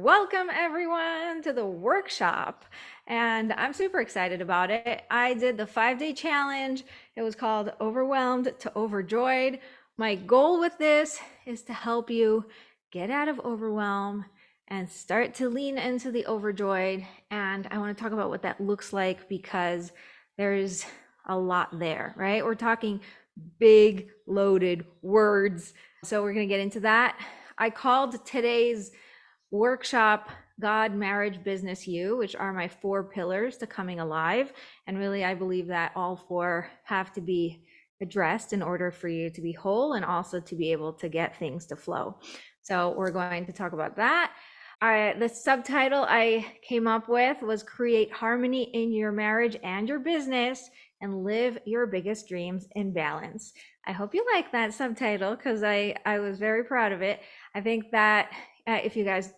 Welcome everyone to the workshop. And I'm super excited about it. I did the 5-day challenge. It was called Overwhelmed to Overjoyed. My goal with this is to help you get out of overwhelm and start to lean into the overjoyed. And I want to talk about what that looks like because there's a lot there, right? We're talking big loaded words. So we're going to get into that. I called today's workshop God, Marriage, Business, You, which are my 4 pillars to coming alive. And really, I believe that all 4 have to be addressed in order for you to be whole and also to be able to get things to flow. So we're going to talk about that. The subtitle I came up with was Create Harmony in Your Marriage and Your Business and Live Your Biggest Dreams in Balance. I hope you like that subtitle because I was very proud of it. I think that if you guys,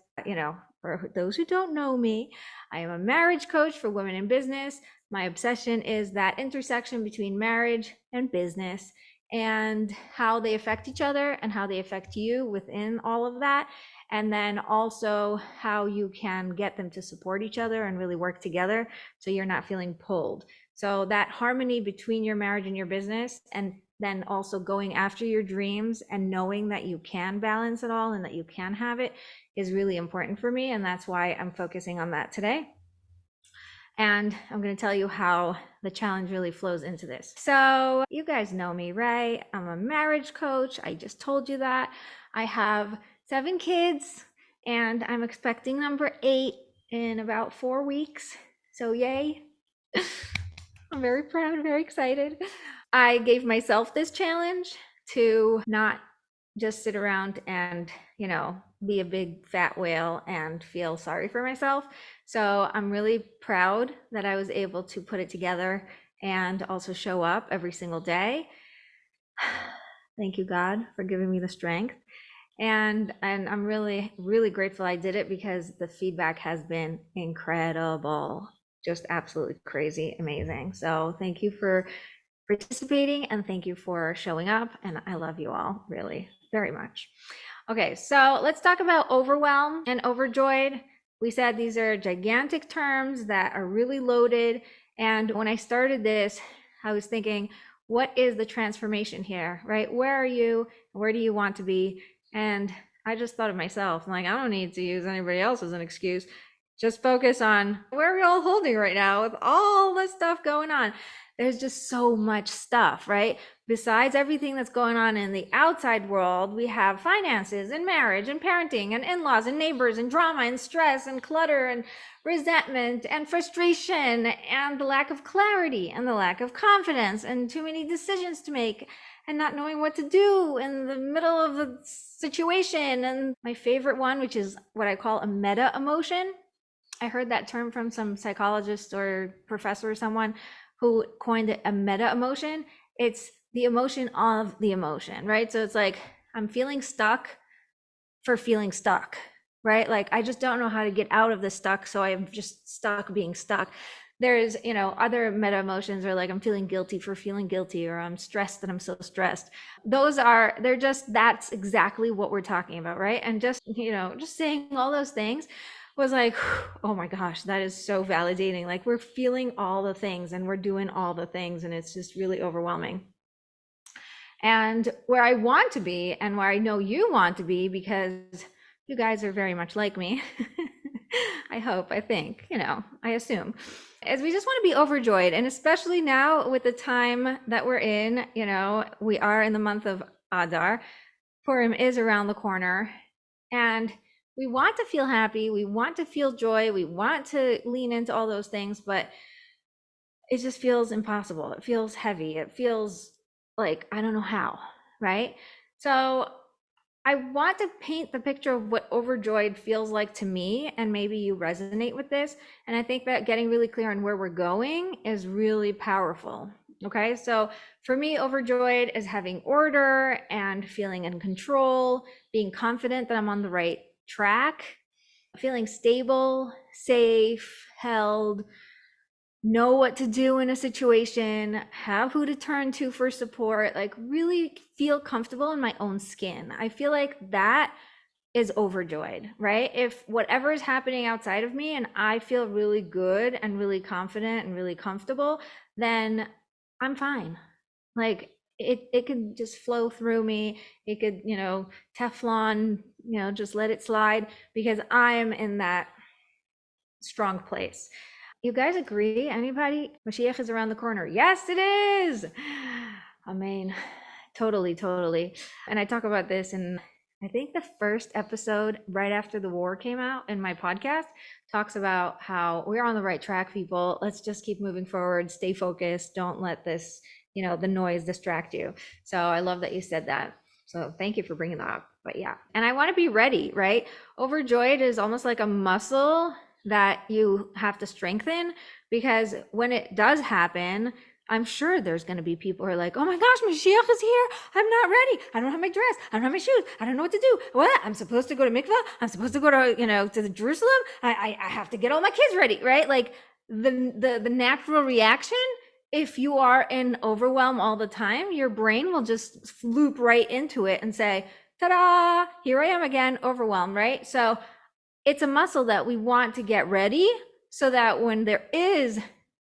for those who don't know me, I am a marriage coach for women in business. My obsession is that intersection between marriage and business and how they affect each other and how they affect you within all of that. And then also how you can get them to support each other and really work together so you're not feeling pulled. So that harmony between your marriage and your business, and then also going after your dreams and knowing that you can balance it all and that you can have it is really important for me. And that's why I'm focusing on that today. And I'm going to tell you how the challenge really flows into this. So you guys know me, right? I'm a marriage coach. I just told you that. I have 7 kids and I'm expecting number 8 in about 4 weeks. So yay. I'm very proud, very excited. I gave myself this challenge to not just sit around and, be a big fat whale and feel sorry for myself. So I'm really proud that I was able to put it together and also show up every single day. Thank you, God, for giving me the strength. And I'm really, really grateful I did it because the feedback has been incredible. Just absolutely crazy, amazing. So thank you for participating and thank you for showing up. And I love you all really very much. Okay, so let's talk about overwhelm and overjoyed. We said these are gigantic terms that are really loaded. And when I started this, I was thinking, what is the transformation here, right? Where are you? Where do you want to be? And I just thought of myself, like, I don't need to use anybody else as an excuse. Just focus on where are we all holding right now with all this stuff going on. There's just so much stuff, right? Besides everything that's going on in the outside world, we have finances and marriage and parenting and in-laws and neighbors and drama and stress and clutter and resentment and frustration and the lack of clarity and the lack of confidence and too many decisions to make and not knowing what to do in the middle of the situation. And my favorite one, which is what I call a meta emotion. I heard that term from some psychologist or professor or someone who coined it a meta emotion. It's the emotion of the emotion, right? So it's like, I'm feeling stuck for feeling stuck, right? Like, I just don't know how to get out of the stuck. So I'm just stuck being stuck. There's, other meta emotions are like, I'm feeling guilty for feeling guilty, or I'm stressed that I'm so stressed. That's exactly what we're talking about, right? And just saying all those things was like, oh my gosh, that is so validating. Like, we're feeling all the things and we're doing all the things, and it's just really overwhelming. And where I want to be, and where I know you want to be, because you guys are very much like me, I hope, I think, I assume, is we just want to be overjoyed. And especially now with the time that we're in, we are in the month of Adar. Purim is around the corner, and we want to feel happy, we want to feel joy, we want to lean into all those things, but it just feels impossible. It feels heavy. It feels like, I don't know how, right? So I want to paint the picture of what overjoyed feels like to me, and maybe you resonate with this. And I think that getting really clear on where we're going is really powerful. Okay, so for me, overjoyed is having order and feeling in control, being confident that I'm on the right track, feeling stable, safe, held, know what to do in a situation, have who to turn to for support, like really feel comfortable in my own skin. I feel like that is overjoyed, right? If whatever is happening outside of me and I feel really good and really confident and really comfortable, then I'm fine. Like it could just flow through me. It could, Teflon, just let it slide because I'm in that strong place. You guys agree? Anybody? Mashiach is around the corner. Yes, it is. Amen. Totally, totally. And I talk about this in, I think, the first episode right after the war came out in my podcast, talks about how we're on the right track, people. Let's just keep moving forward, stay focused. Don't let this, the noise distract you. So I love that you said that. So thank you for bringing that up. But yeah, and I want to be ready, right? Overjoyed is almost like a muscle that you have to strengthen, because when it does happen, I'm sure there's going to be people who are like, oh my gosh, Mashiach is here. I'm not ready. I don't have my dress. I don't have my shoes. I don't know what to do. What? I'm supposed to go to mikvah. I'm supposed to go to, to the Jerusalem. I have to get all my kids ready, right? Like the natural reaction, if you are in overwhelm all the time, your brain will just loop right into it and say, ta-da, here I am again, overwhelmed, right? So it's a muscle that we want to get ready so that when there is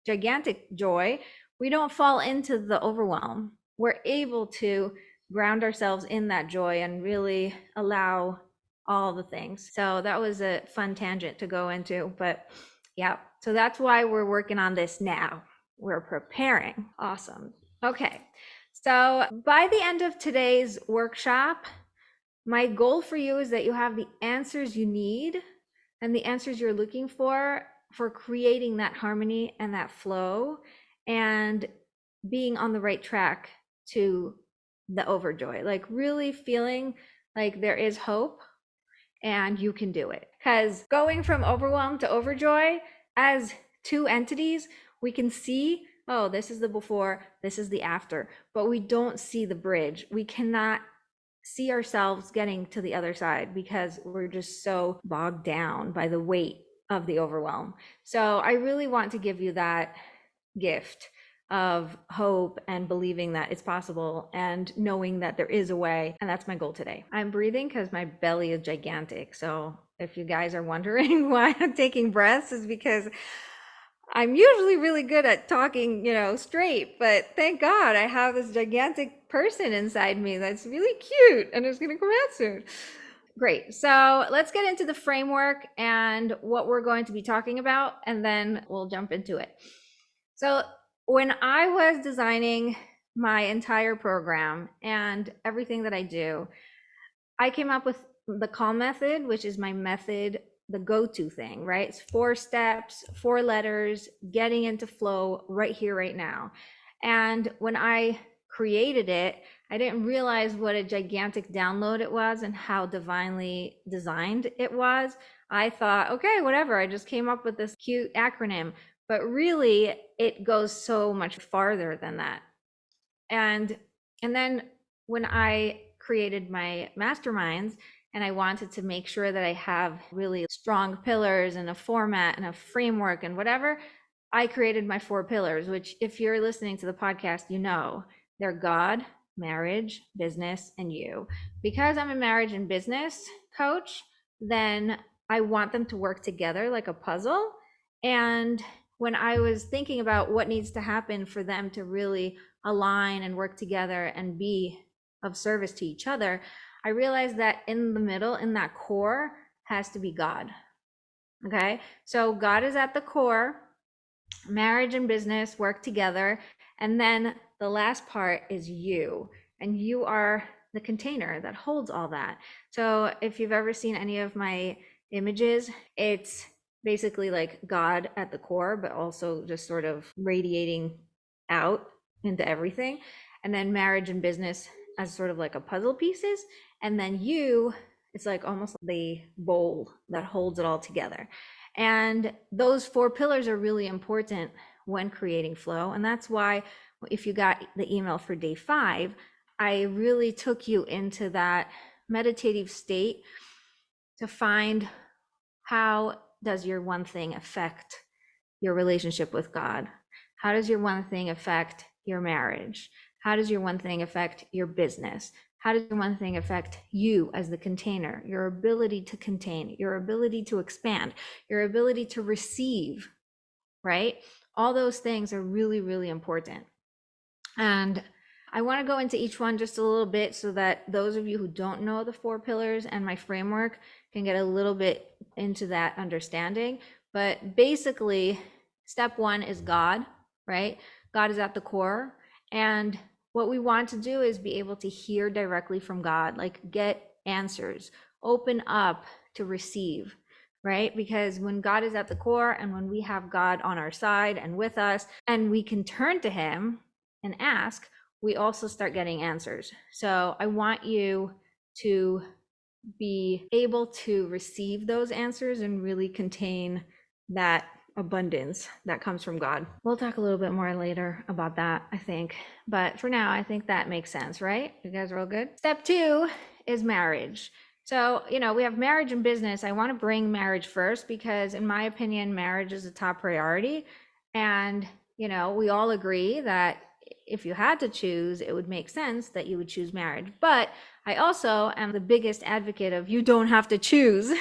gigantic joy, we don't fall into the overwhelm. We're able to ground ourselves in that joy and really allow all the things. So that was a fun tangent to go into, but yeah. So that's why we're working on this now. We're preparing. Awesome. Okay. So by the end of today's workshop, my goal for you is that you have the answers you need and the answers you're looking for creating that harmony and that flow and being on the right track to the overjoy, like really feeling like there is hope and you can do it. Because going from overwhelm to overjoy as two entities, we can see, oh, this is the before, this is the after, but we don't see the bridge. We cannot see ourselves getting to the other side because we're just so bogged down by the weight of the overwhelm. So I really want to give you that gift of hope and believing that it's possible and knowing that there is a way. And that's my goal today. I'm breathing because my belly is gigantic. So if you guys are wondering why I'm taking breaths, is because I'm usually really good at talking, straight, but thank God I have this gigantic person inside me that's really cute and is going to come out soon. Great. So let's get into the framework and what we're going to be talking about, and then we'll jump into it. So when I was designing my entire program and everything that I do, I came up with the call method, which is my method, the go-to thing, right? It's 4 steps, 4 letters, getting into flow right here, right now. And when I created it, I didn't realize what a gigantic download it was and how divinely designed it was. I thought, okay, whatever, I just came up with this cute acronym, but really it goes so much farther than that. And then when I created my masterminds, and I wanted to make sure that I have really strong pillars and a format and a framework and whatever, I created my 4 pillars, which if you're listening to the podcast, they're God, marriage, business, and you. Because I'm a marriage and business coach, then I want them to work together like a puzzle. And when I was thinking about what needs to happen for them to really align and work together and be of service to each other, I realized that in the middle, in that core, has to be God. Okay, so God is at the core, marriage and business work together, and then the last part is you, and you are the container that holds all that. So if you've ever seen any of my images, it's basically like God at the core, but also just sort of radiating out into everything, and then marriage and business as sort of like a puzzle pieces, and then you, it's like almost the bowl that holds it all together. And those 4 pillars are really important when creating flow. And that's why if you got the email for day 5, I really took you into that meditative state to find how does your one thing affect your relationship with God? How does your one thing affect your marriage? How does your one thing affect your business? how does one thing affect you as the container, your ability to contain, your ability to expand, your ability to receive, right? All those things are really, really important. And I want to go into each one just a little bit so that those of you who don't know the 4 pillars and my framework can get a little bit into that understanding. But basically, step 1 is God, right? God is at the core. And what we want to do is be able to hear directly from God, like get answers, open up to receive, right? Because when God is at the core and when we have God on our side and with us, and we can turn to Him and ask, we also start getting answers. So I want you to be able to receive those answers and really contain that abundance that comes from God. We'll talk a little bit more later about that, I think. But for now, I think that makes sense, right? You guys are all good? Step 2 is marriage. So, we have marriage and business. I want to bring marriage first because, in my opinion, marriage is a top priority. And, we all agree that if you had to choose, it would make sense that you would choose marriage. But I also am the biggest advocate of you don't have to choose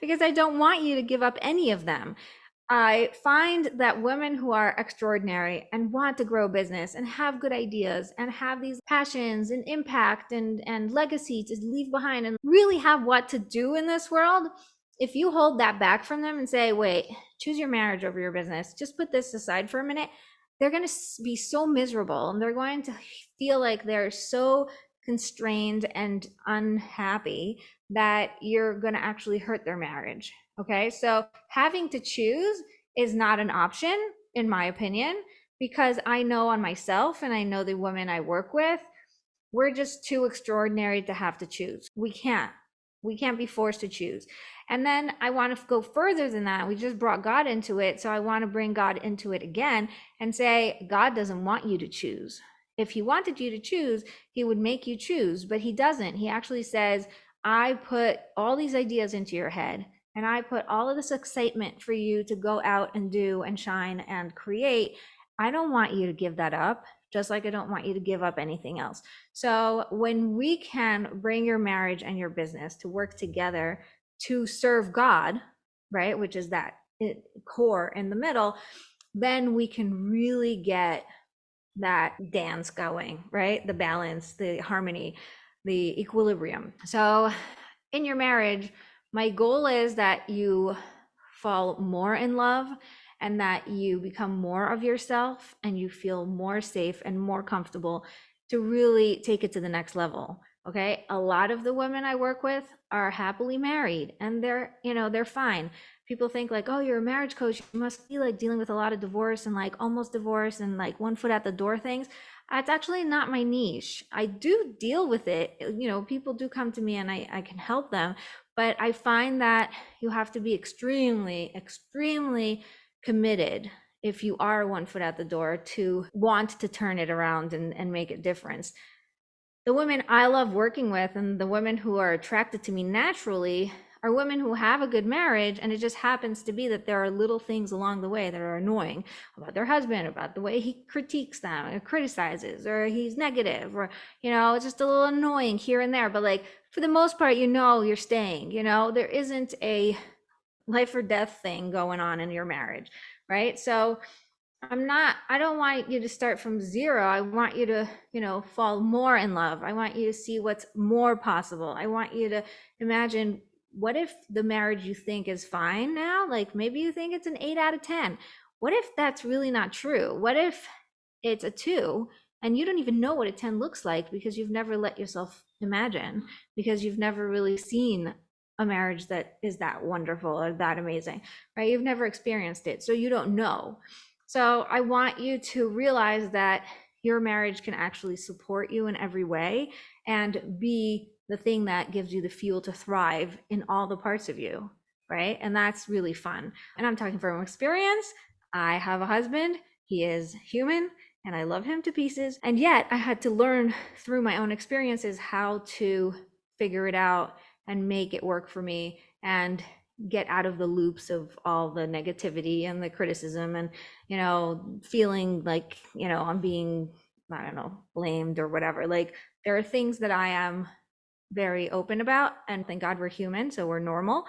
because I don't want you to give up any of them. I find that women who are extraordinary and want to grow business and have good ideas and have these passions and impact and legacy to leave behind and really have what to do in this world, if you hold that back from them and say, wait, choose your marriage over your business, just put this aside for a minute, they're going to be so miserable and they're going to feel like they're so constrained and unhappy that you're going to actually hurt their marriage. Okay, so having to choose is not an option, in my opinion, because I know on myself and I know the women I work with, we're just too extraordinary to have to choose. We can't be forced to choose. And then I want to go further than that. We just brought God into it. So I want to bring God into it again and say, God doesn't want you to choose. If He wanted you to choose, He would make you choose, but He doesn't. He actually says, I put all these ideas into your head and I put all of this excitement for you to go out and do and shine and create. I don't want you to give that up, just like I don't want you to give up anything else. So when we can bring your marriage and your business to work together to serve God, right, which is that core in the middle, then we can really get that dance going, right? The balance, the harmony, the equilibrium. So in your marriage, my goal is that you fall more in love and that you become more of yourself and you feel more safe and more comfortable to really take it to the next level. Okay. A lot of the women I work with are happily married and they're fine. People think like, oh, you're a marriage coach, you must be like dealing with a lot of divorce and like almost divorce and like one foot at the door things. It's actually not my niche. I do deal with it. People do come to me and I can help them, but I find that you have to be extremely, extremely committed if you are one foot at the door to want to turn it around and make a difference. The women I love working with and the women who are attracted to me naturally are women who have a good marriage, and it just happens to be that there are little things along the way that are annoying about their husband, about the way he critiques them or criticizes, or he's negative, or it's just a little annoying here and there, but like for the most part, you're staying. There isn't a life or death thing going on in your marriage, right? So I don't want you to start from zero. I want you to, fall more in love. I want you to see what's more possible. I want you to imagine, what if the marriage you think is fine now, like maybe you think it's an 8 out of 10. What if that's really not true? What if it's a 2 and you don't even know what a 10 looks like because you've never let yourself imagine, because you've never really seen a marriage that is that wonderful or that amazing, right? You've never experienced it, so you don't know. So I want you to realize that your marriage can actually support you in every way and be the thing that gives you the fuel to thrive in all the parts of you, right? And that's really fun. And I'm talking from experience. I have a husband. He is human and I love him to pieces. And yet I had to learn through my own experiences how to figure it out and make it work for me and get out of the loops of all the negativity and the criticism and, feeling like, I'm being, I don't know, blamed or whatever. Like there are things that I am very open about, and thank God we're human, so we're normal,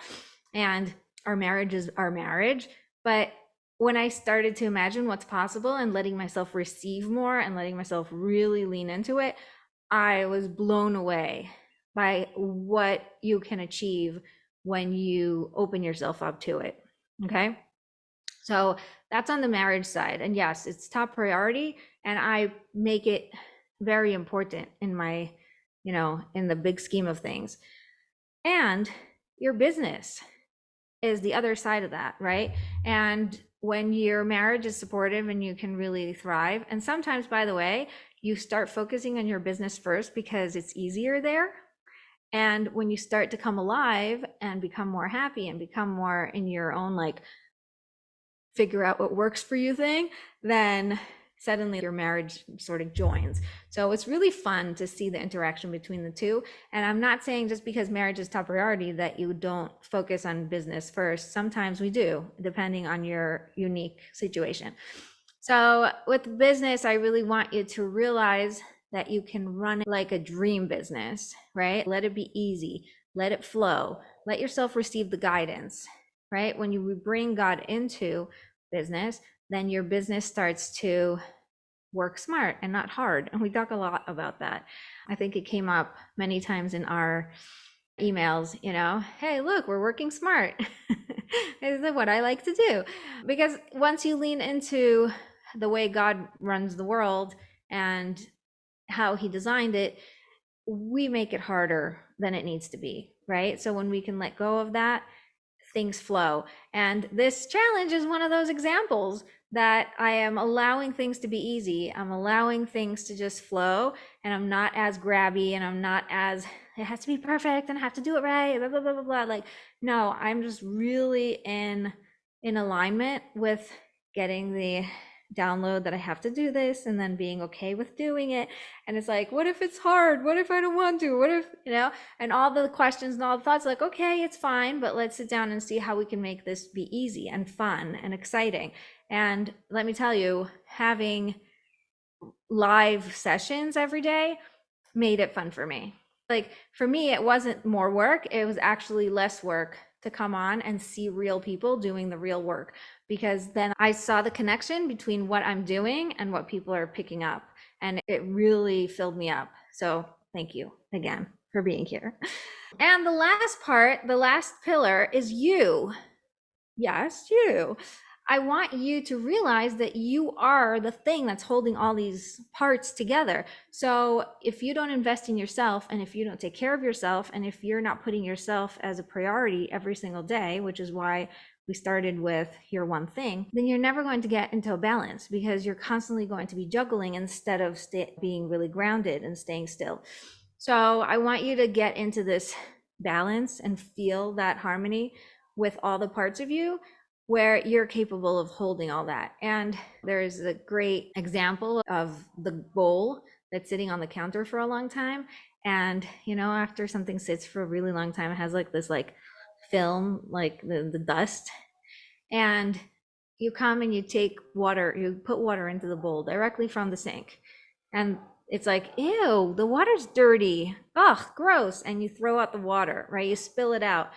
and our marriage is our marriage. But when I started to imagine what's possible and letting myself receive more and letting myself really lean into it, I was blown away by what you can achieve when you open yourself up to it. Okay. So that's on the marriage side. And yes, it's top priority. And I make it very important in my, in the big scheme of things. And your business is the other side of that, right? And when your marriage is supportive and you can really thrive, and sometimes, by the way, you start focusing on your business first because it's easier there. And when you start to come alive and become more happy and become more in your own, like, figure out what works for you thing, then suddenly your marriage sort of joins. So it's really fun to see the interaction between the two. And I'm not saying just because marriage is top priority that you don't focus on business first. Sometimes we do, depending on your unique situation. So with business, I really want you to realize that you can run it like a dream business, right? Let it be easy, let it flow, let yourself receive the guidance, right? When you bring God into business, then your business starts to work smart and not hard. And we talk a lot about that. I think it came up many times in our emails, hey, look, we're working smart. This is what I like to do. Because once you lean into the way God runs the world and how he designed it, we make it harder than it needs to be, right? So when we can let go of that, things flow. And this challenge is one of those examples that I am allowing things to be easy. I'm allowing things to just flow, and I'm not as grabby, and I'm not as, it has to be perfect and I have to do it right, blah, blah, blah, blah, blah. Like, no, I'm just really in alignment with getting the download that I have to do this and then being okay with doing it. And it's like, what if it's hard? What if I don't want to? What if, and all the questions and all the thoughts, like, okay, it's fine, but let's sit down and see how we can make this be easy and fun and exciting. And let me tell you, having live sessions every day made it fun for me. Like, for me, it wasn't more work. It was actually less work to come on and see real people doing the real work, because then I saw the connection between what I'm doing and what people are picking up, and it really filled me up. So thank you again for being here. And the last part, the last pillar, is you. Yes, you. I want you to realize that you are the thing that's holding all these parts together. So if you don't invest in yourself, and if you don't take care of yourself, and if you're not putting yourself as a priority every single day, which is why we started with your one thing, then you're never going to get into a balance, because you're constantly going to be juggling instead of being really grounded and staying still. So I want you to get into this balance and feel that harmony with all the parts of you, where you're capable of holding all that. And there's a great example of the bowl that's sitting on the counter for a long time. And, after something sits for a really long time, it has like this film, like the dust. And you come and you take water, you put water into the bowl directly from the sink. And it's like, ew, the water's dirty. Ugh, gross. And you throw out the water, right? You spill it out.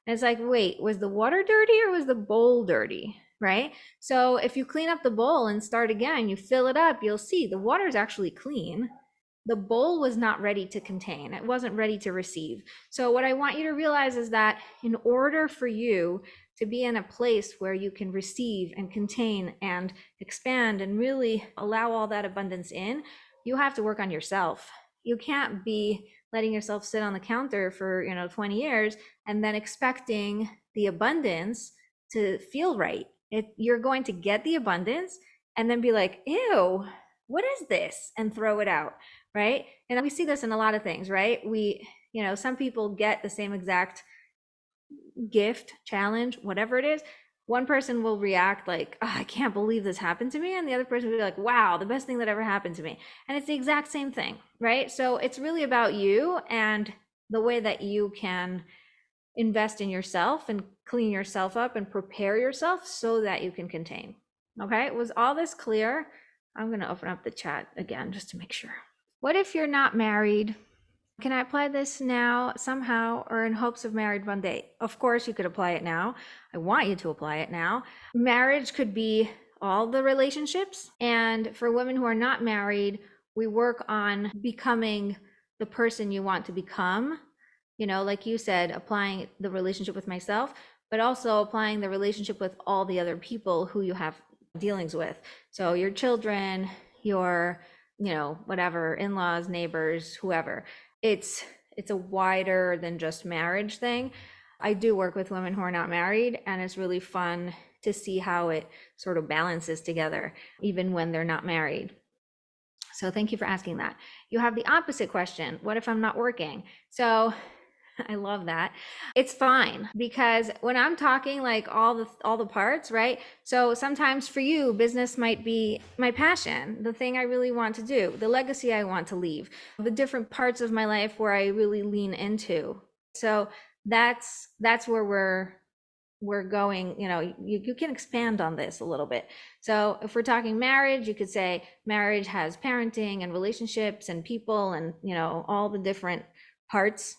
And it's like, wait, was the water dirty or was the bowl dirty, right? So if you clean up the bowl and start again, you fill it up, you'll see the water is actually clean. The bowl was not ready to contain. It wasn't ready to receive. So what I want you to realize is that in order for you to be in a place where you can receive and contain and expand and really allow all that abundance in, you have to work on yourself. You can't be letting yourself sit on the counter for 20 years and then expecting the abundance to feel right. You're going to get the abundance and then be like, ew, what is this? And throw it out, right? And we see this in a lot of things, right? Some people get the same exact gift, challenge, whatever it is. One person will react like, oh, I can't believe this happened to me. And the other person will be like, wow, the best thing that ever happened to me. And it's the exact same thing, right? So it's really about you and the way that you can invest in yourself and clean yourself up and prepare yourself so that you can contain. Okay, was all this clear? I'm going to open up the chat again just to make sure. What if you're not married? Can I apply this now somehow or in hopes of married one day? Of course, you could apply it now. I want you to apply it now. Marriage could be all the relationships. And for women who are not married, we work on becoming the person you want to become. You know, like you said, applying the relationship with myself, but also applying the relationship with all the other people who you have dealings with. So your children, your, whatever, in-laws, neighbors, whoever. It's a wider than just marriage thing. I do work with women who are not married, and it's really fun to see how it sort of balances together, even when they're not married. So thank you for asking that. You have the opposite question. What if I'm not working? So I love that. It's fine, because when I'm talking like all the parts, right? So sometimes for you, business might be my passion, the thing I really want to do, the legacy I want to leave, the different parts of my life where I really lean into. So that's where we're going. You can expand on this a little bit. So if we're talking marriage, you could say marriage has parenting and relationships and people and all the different parts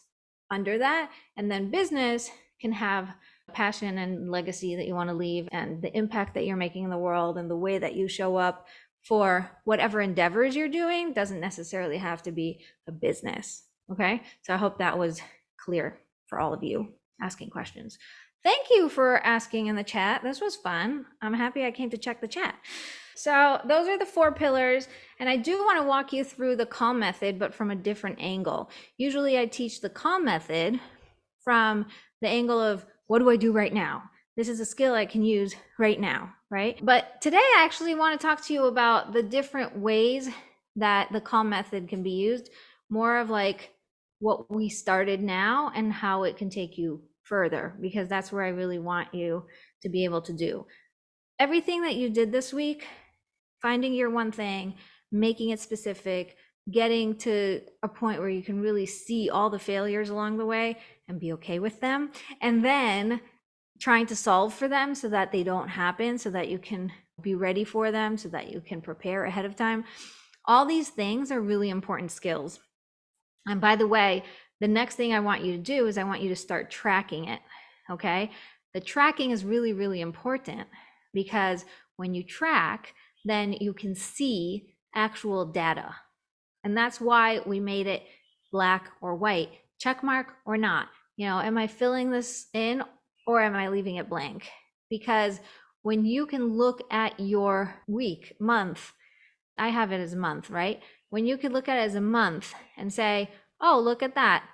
under that. And then business can have passion and legacy that you want to leave, and the impact that you're making in the world, and the way that you show up for whatever endeavors you're doing doesn't necessarily have to be a business. Okay, so I hope that was clear for all of you asking questions. Thank you for asking in the chat. This was fun. I'm happy I came to check the chat. So those are the 4 pillars. And I do want to walk you through the calm method, but from a different angle. Usually I teach the calm method from the angle of, what do I do right now? This is a skill I can use right now, right? But today I actually want to talk to you about the different ways that the calm method can be used, more of like what we started now and how it can take you further, because that's where I really want you to be able to do. Everything that you did this week, finding your one thing, making it specific, getting to a point where you can really see all the failures along the way and be okay with them, and then trying to solve for them so that they don't happen, so that you can be ready for them, so that you can prepare ahead of time. All these things are really important skills. And by the way, the next thing I want you to do is I want you to start tracking it, okay? The tracking is really, really important, because when you track, then you can see actual data. And that's why we made it black or white, check mark or not. Am I filling this in or am I leaving it blank? Because when you can look at your week, month, I have it as a month, right? When you can look at it as a month and say, oh, look at that.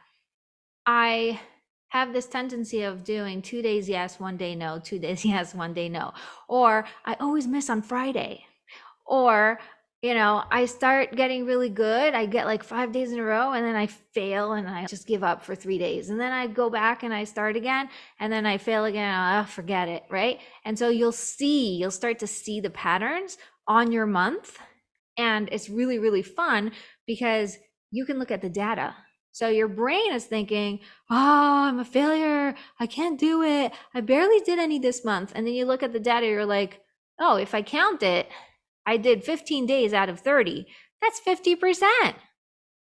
I have this tendency of doing 2 days yes, 1 day no, 2 days yes, 1 day no. Or I always miss on Friday. Or, I start getting really good. I get like 5 days in a row, and then I fail and I just give up for 3 days. And then I go back and I start again, and then I fail again. Oh, forget it, right? And so you'll start to see the patterns on your month. And it's really, really fun because you can look at the data. So your brain is thinking, oh, I'm a failure. I can't do it. I barely did any this month. And then you look at the data, you're like, oh, if I count it, I did 15 days out of 30. That's 50%,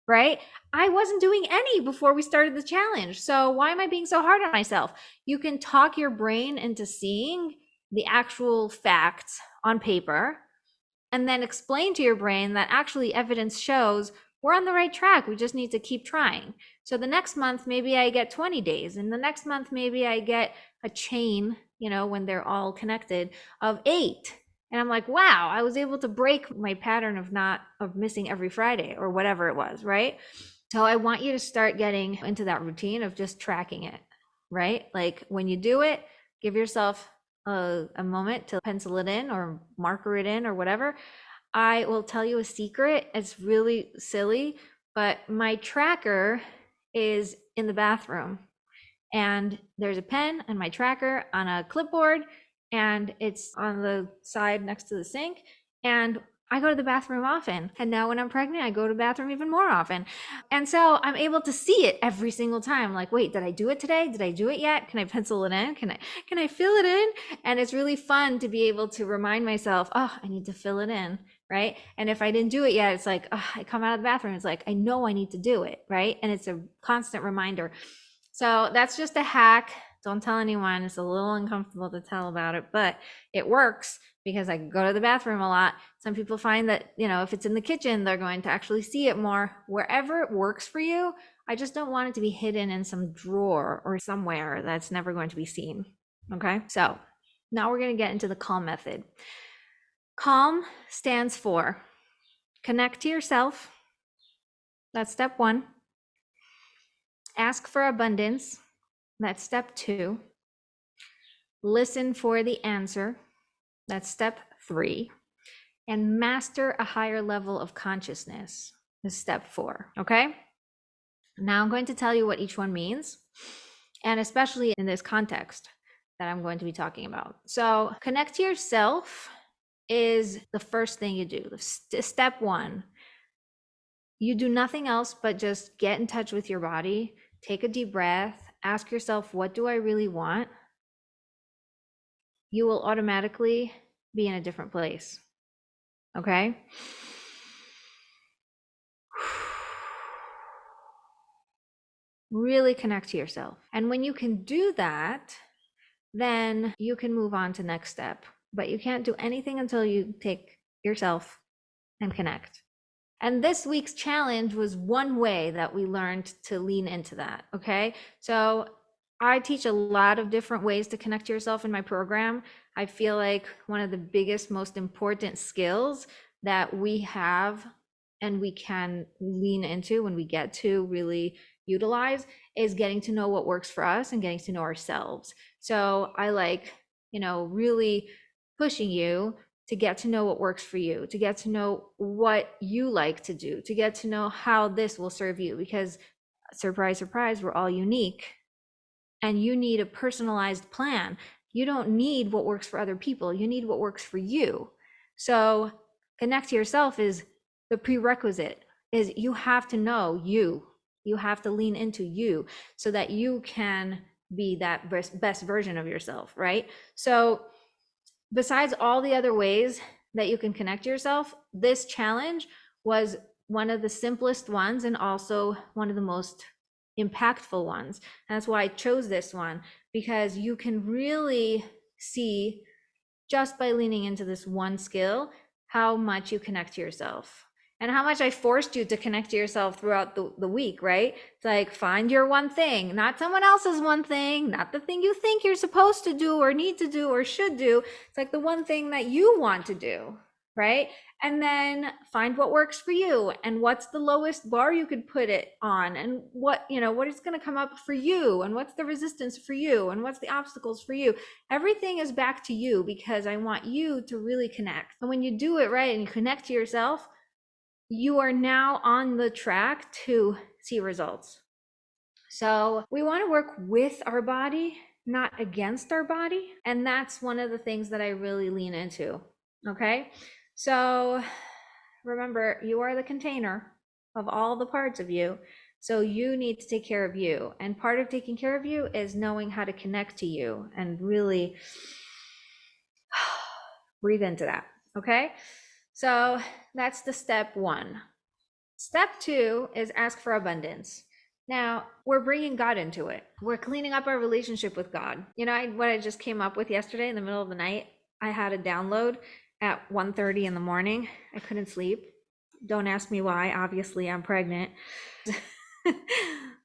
right? I wasn't doing any before we started the challenge. So why am I being so hard on myself? You can talk your brain into seeing the actual facts on paper, and then explain to your brain that actually evidence shows we're on the right track. We just need to keep trying. So the next month, maybe I get 20 days. And the next month, maybe I get a chain, when they're all connected, of 8. And I'm like, wow, I was able to break my pattern of missing every Friday or whatever it was, right? So I want you to start getting into that routine of just tracking it, right? Like when you do it, give yourself a moment to pencil it in or marker it in or whatever. I will tell you a secret. It's really silly, but my tracker is in the bathroom, and there's a pen and my tracker on a clipboard, and it's on the side next to the sink. And I go to the bathroom often. And now when I'm pregnant, I go to the bathroom even more often. And so I'm able to see it every single time. Like, wait, did I do it today? Did I do it yet? Can I pencil it in? Can I fill it in? And it's really fun to be able to remind myself, oh, I need to fill it in. right? And if I didn't do it yet, it's like, I come out of the bathroom, it's like, I know I need to do it, right? And it's a constant reminder. So that's just a hack. Don't tell anyone. It's a little uncomfortable to tell about it, but it works because I go to the bathroom a lot. Some people find that, if it's in the kitchen, they're going to actually see it more. Wherever it works for you, I just don't want it to be hidden in some drawer or somewhere that's never going to be seen. Okay, so now we're going to get into the CALM method. CALM stands for connect to yourself. That's step 1. Ask for abundance. That's step 2. Listen for the answer. That's step 3. And master a higher level of consciousness is step 4. Okay? Now I'm going to tell you what each one means, and especially in this context that I'm going to be talking about. So connect to yourself is the first thing you do. Step 1, you do nothing else but just get in touch with your body, take a deep breath, ask yourself, what do I really want? You will automatically be in a different place. Okay? Really connect to yourself. And when you can do that, then you can move on to next step. But you can't do anything until you take yourself and connect. And this week's challenge was one way that we learned to lean into that. Okay. So I teach a lot of different ways to connect to yourself in my program. I feel like one of the biggest, most important skills that we have and we can lean into when we get to really utilize is getting to know what works for us and getting to know ourselves. So I like, really pushing you to get to know what works for you, to get to know what you like to do, to get to know how this will serve you, because surprise, surprise, we're all unique and you need a personalized plan. You don't need what works for other people. You need what works for you. So connect to yourself is the prerequisite, is you have to know you. You have to lean into you so that you can be that best version of yourself, right? So besides all the other ways that you can connect to yourself, this challenge was one of the simplest ones and also one of the most impactful ones. And that's why I chose this one, because you can really see just by leaning into this one skill how much you connect to yourself and how much I forced you to connect to yourself throughout the week, right? It's like, find your one thing, not someone else's one thing, not the thing you think you're supposed to do or need to do or should do. It's like the one thing that you want to do, right? And then find what works for you and what's the lowest bar you could put it on, and what is going to come up for you, and what's the resistance for you, and what's the obstacles for you. Everything is back to you, because I want you to really connect. And when you do it right and you connect to yourself, you are now on the track to see results. So we want to work with our body, not against our body. And that's one of the things that I really lean into. Okay. So remember, you are the container of all the parts of you. So you need to take care of you. And part of taking care of you is knowing how to connect to you and really breathe into that. Okay. So that's the step 1. Step 2 is ask for abundance. Now, we're bringing God into it. We're cleaning up our relationship with God. What I just came up with yesterday in the middle of the night, I had a download at 1:30 in the morning. I couldn't sleep. Don't ask me why. Obviously, I'm pregnant.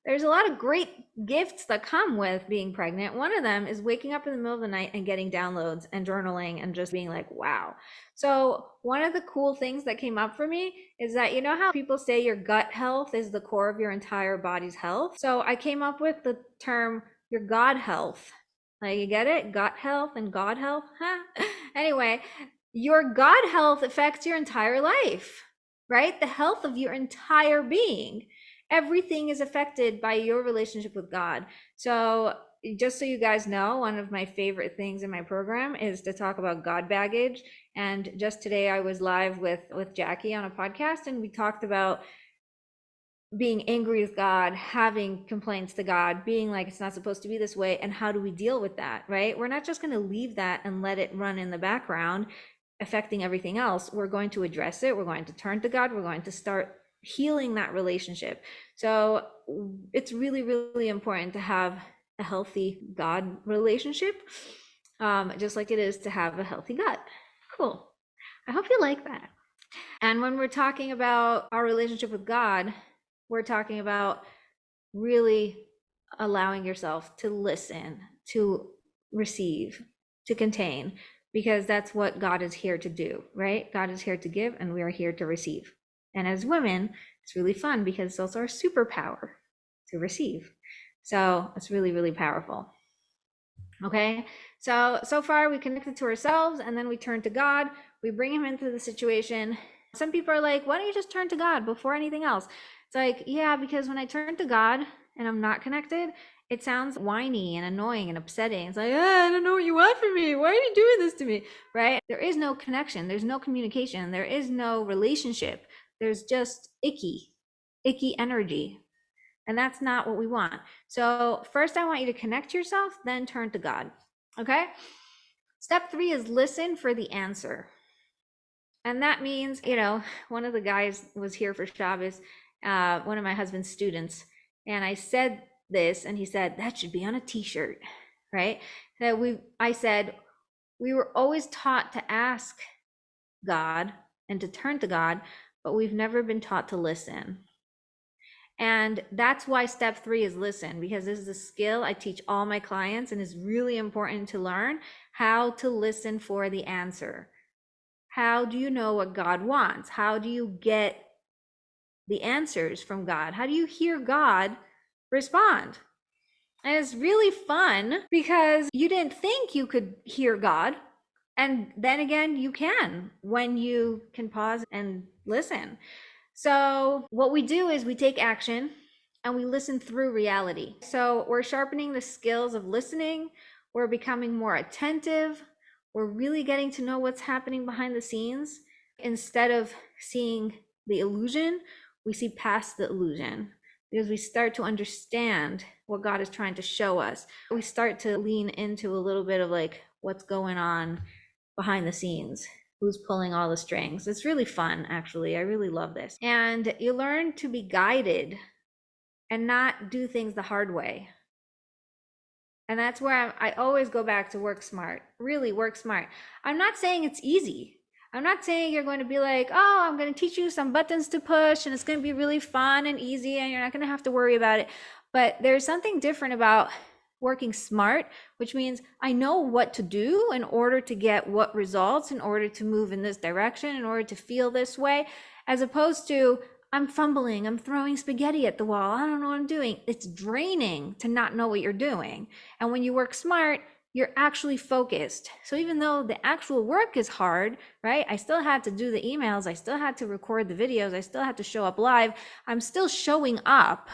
There's a lot of great gifts that come with being pregnant. One of them is waking up in the middle of the night and getting downloads and journaling and just being like, wow. So one of the cool things that came up for me is that, how people say your gut health is the core of your entire body's health. So I came up with the term your God health. Like, you get it? Gut health and God health. Huh? Anyway, your God health affects your entire life, right? The health of your entire being. Everything is affected by your relationship with God. So just so you guys know, one of my favorite things in my program is to talk about God baggage. And just today I was live with Jackie on a podcast, and we talked about being angry with God, having complaints to God, being like, it's not supposed to be this way. And how do we deal with that, right? We're not just going to leave that and let it run in the background. affecting everything else, we're going to address it. We're going to turn to God. We're going to start healing that relationship. So it's really, really important to have a healthy God relationship, just like it is to have a healthy gut. Cool. I hope you like that. And when we're talking about our relationship with God, we're talking about really allowing yourself to listen, to receive, to contain, because that's what God is here to do, right? God is here to give, and we are here to receive. And as women, it's really fun because it's also our superpower to receive. So it's really, really powerful. Okay, so far we connected to ourselves, and then we turn to God. We bring him into the situation. Some people are like, why don't you just turn to God before anything else? It's like, yeah, because when I turn to God and I'm not connected, it sounds whiny and annoying and upsetting. It's like, I don't know what you want from me. Why are you doing this to me? Right? There is no connection. There's no communication. There is no relationship. There's just icky energy. And that's not what we want. So first I want you to connect yourself, then turn to God. Okay? Step 3 is listen for the answer. And that means, one of the guys was here for Shabbos, one of my husband's students. And I said this, and he said, that should be on a t-shirt, right? I said, we were always taught to ask God and to turn to God, but we've never been taught to listen. And that's why step 3 is listen, because this is a skill I teach all my clients, and it's really important to learn how to listen for the answer. How do you know what God wants? How do you get the answers from God? How do you hear God respond? And it's really fun because you didn't think you could hear God. And then again, you can when you can pause and listen. So what we do is we take action and we listen through reality. So we're sharpening the skills of listening. We're becoming more attentive. We're really getting to know what's happening behind the scenes. Instead of seeing the illusion, we see past the illusion, because we start to understand what God is trying to show us. We start to lean into a little bit of like what's going on behind the scenes. Who's pulling all the strings. It's really fun, actually. I really love this. And you learn to be guided and not do things the hard way. And that's where I always go back to work smart. Really work smart. I'm not saying it's easy. I'm not saying you're going to be like, oh, I'm going to teach you some buttons to push and it's going to be really fun and easy and you're not going to have to worry about it. But there's something different about working smart, which means I know what to do in order to get what results, in order to move in this direction, in order to feel this way, as opposed to I'm fumbling, I'm throwing spaghetti at the wall, I don't know what I'm doing. It's draining to not know what you're doing. And when you work smart, you're actually focused. So even though the actual work is hard, right? I still had to do the emails, I still had to record the videos, I still had to show up live. I'm still showing up,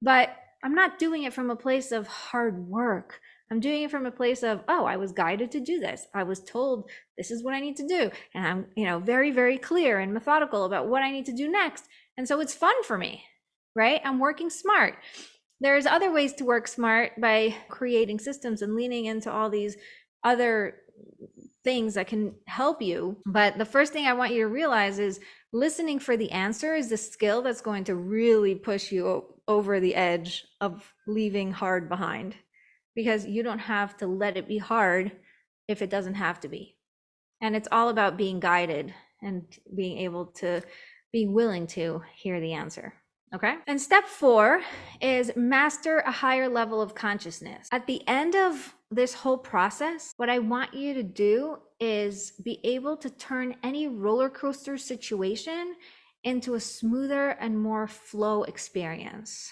but I'm not doing it from a place of hard work. I'm doing it from a place of, oh, I was guided to do this. I was told this is what I need to do. And I'm, very, very clear and methodical about what I need to do next. And so it's fun for me, right? I'm working smart. There's other ways to work smart by creating systems and leaning into all these other things that can help you. But the first thing I want you to realize is listening for the answer is the skill that's going to really push you over the edge of leaving hard behind, because you don't have to let it be hard if it doesn't have to be. And it's all about being guided and being able to be willing to hear the answer. Okay. And step 4 is master a higher level of consciousness. At the end of this whole process, what I want you to do is be able to turn any roller coaster situation into a smoother and more flow experience.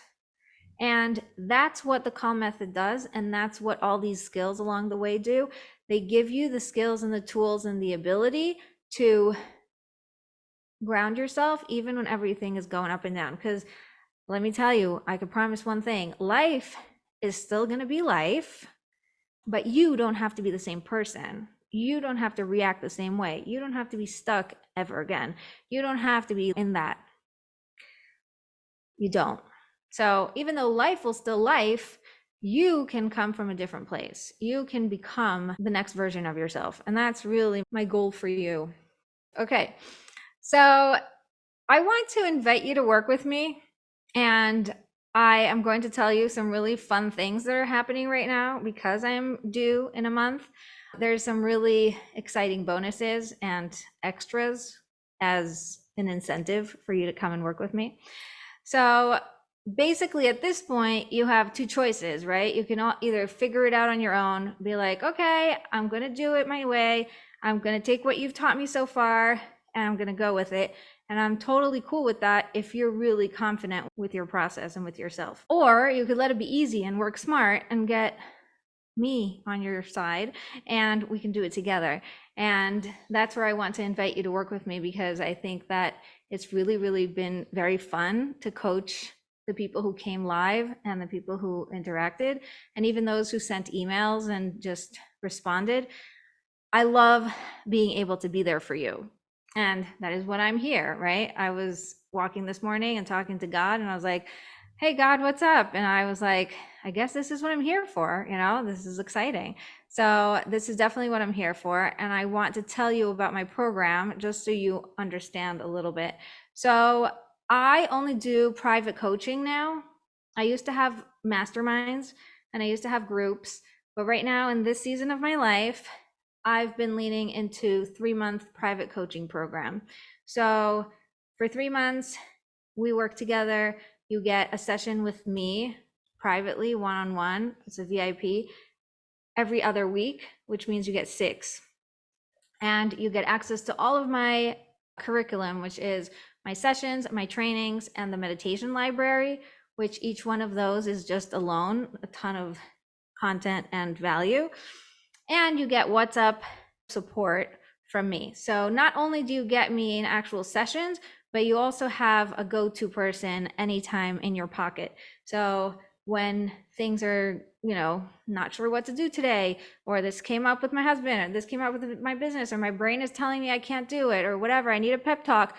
And that's what the Calm Method does. And that's what all these skills along the way do. They give you the skills and the tools and the ability to ground yourself even when everything is going up and down. Because let me tell you, I can promise one thing, life is still going to be life, but you don't have to be the same person. You don't have to react the same way. You don't have to be stuck ever again. You don't have to be in that. You don't. So even though life will still life, you can come from a different place. You can become the next version of yourself. And that's really my goal for you. Okay. So I want to invite you to work with me. And I am going to tell you some really fun things that are happening right now because I'm due in a month. There's some really exciting bonuses and extras as an incentive for you to come and work with me. So basically, at this point, you have two choices, right? You can either figure it out on your own, be like, okay, I'm going to do it my way. I'm going to take what you've taught me so far and I'm going to go with it. And I'm totally cool with that if you're really confident with your process and with yourself. Or you could let it be easy and work smart and get me on your side and we can do it together. And that's where I want to invite you to work with me, because I think that it's really, really been very fun to coach the people who came live and the people who interacted, and even those who sent emails and just responded. I love being able to be there for you. And that is what I'm here, right? I was walking this morning and talking to God, and I was like, hey, God, what's up? And I was like, I guess this is what I'm here for. This is exciting. So this is definitely what I'm here for. And I want to tell you about my program just so you understand a little bit. So I only do private coaching now. I used to have masterminds and I used to have groups, but right now in this season of my life, I've been leaning into 3-month private coaching program. So for 3 months, we work together. You get a session with me privately, one-on-one. It's a VIP every other week, which means you get 6. And you get access to all of my curriculum, which is my sessions, my trainings, and the meditation library, which each one of those is just alone a ton of content and value. And you get WhatsApp support from me. So not only do you get me in actual sessions, but you also have a go-to person anytime in your pocket. So when things are, not sure what to do today, or this came up with my husband, or this came up with my business, or my brain is telling me I can't do it, or whatever, I need a pep talk,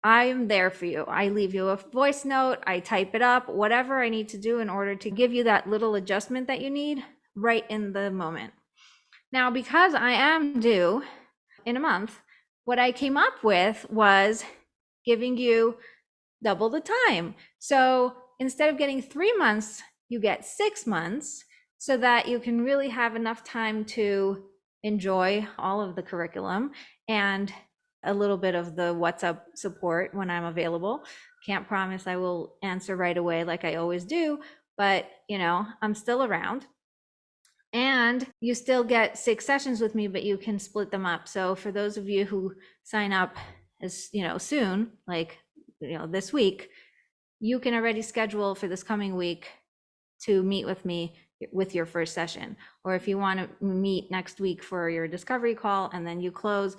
I am there for you. I leave you a voice note, I type it up, whatever I need to do in order to give you that little adjustment that you need right in the moment. Now, because I am due in a month, what I came up with was giving you double the time. So instead of getting 3 months, you get 6 months, so that you can really have enough time to enjoy all of the curriculum and a little bit of the WhatsApp support when I'm available. Can't promise I will answer right away like I always do, but I'm still around. And you still get 6 sessions with me, but you can split them up. So for those of you who sign up as soon, like this week, you can already schedule for this coming week to meet with me with your first session. Or if you want to meet next week for your discovery call and then you close,